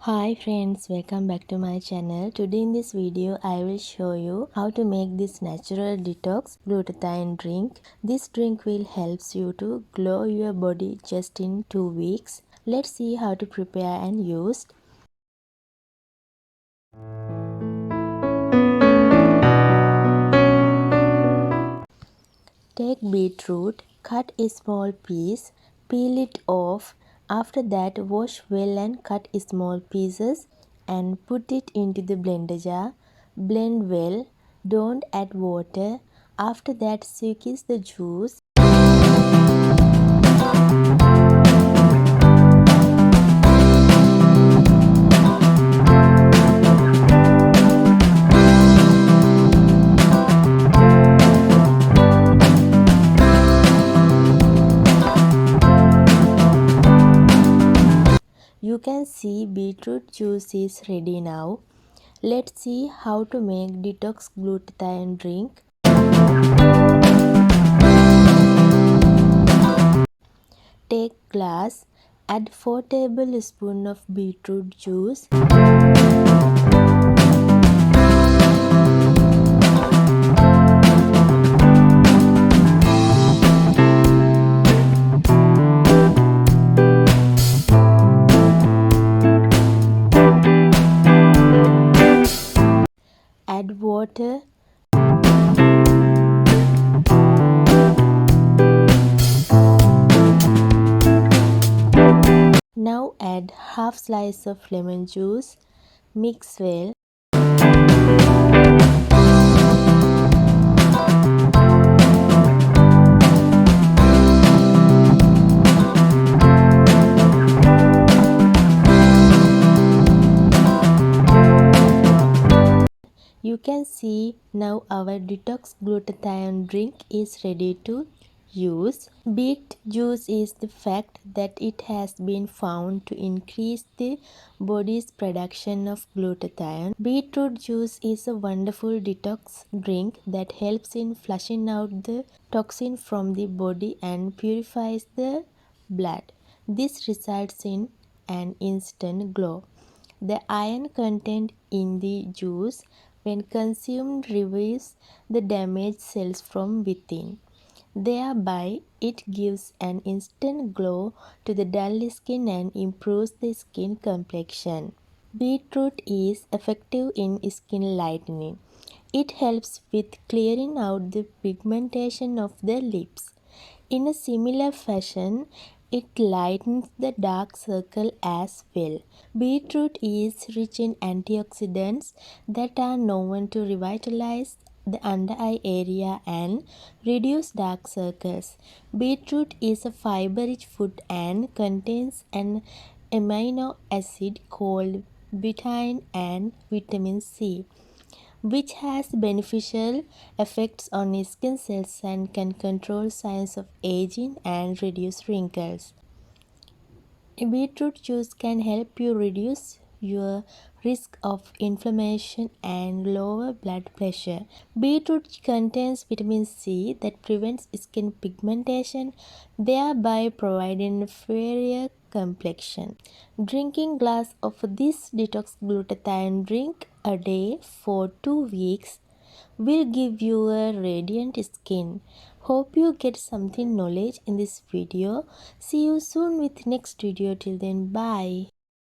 Hi friends, welcome back to my channel. Today in this video I will show you how to make this natural detox glutathione drink. This drink will help you to glow your body just in 2 weeks. Let's see how to prepare and use. Take beetroot, cut a small piece, peel it off. After that, wash well and cut small pieces and put it into the blender jar. Blend well, don't add water. After that, squeeze the juice. You can see beetroot juice is ready now. Let's see how to make detox glutathione drink. Take glass, add 4 tablespoons of beetroot juice. Add water. Now add half slice of lemon juice. Mix well. You can see now our detox glutathione drink is ready to use. Beet juice is the fact that it has been found to increase the body's production of glutathione. Beetroot juice is a wonderful detox drink that helps in flushing out the toxin from the body and purifies the blood. This results in an instant glow. The iron content in the juice, when consumed, revives the damaged cells from within. Thereby, it gives an instant glow to the dull skin and improves the skin complexion. Beetroot is effective in skin lightening. It helps with clearing out the pigmentation of the lips. In a similar fashion, it lightens the dark circle as well. Beetroot is rich in antioxidants that are known to revitalize the under eye area and reduce dark circles. Beetroot is a fiber-rich food and contains an amino acid called betaine and vitamin C, which has beneficial effects on skin cells and can control signs of aging and reduce wrinkles. Beetroot juice can help you reduce your risk of inflammation and lower blood pressure. Beetroot contains vitamin C that prevents skin pigmentation, thereby providing a fairer complexion. Drinking glass of this detox glutathione drink a day for 2 weeks will give you a radiant skin. Hope you get something knowledge in this video. See you soon with next video. Till then, bye.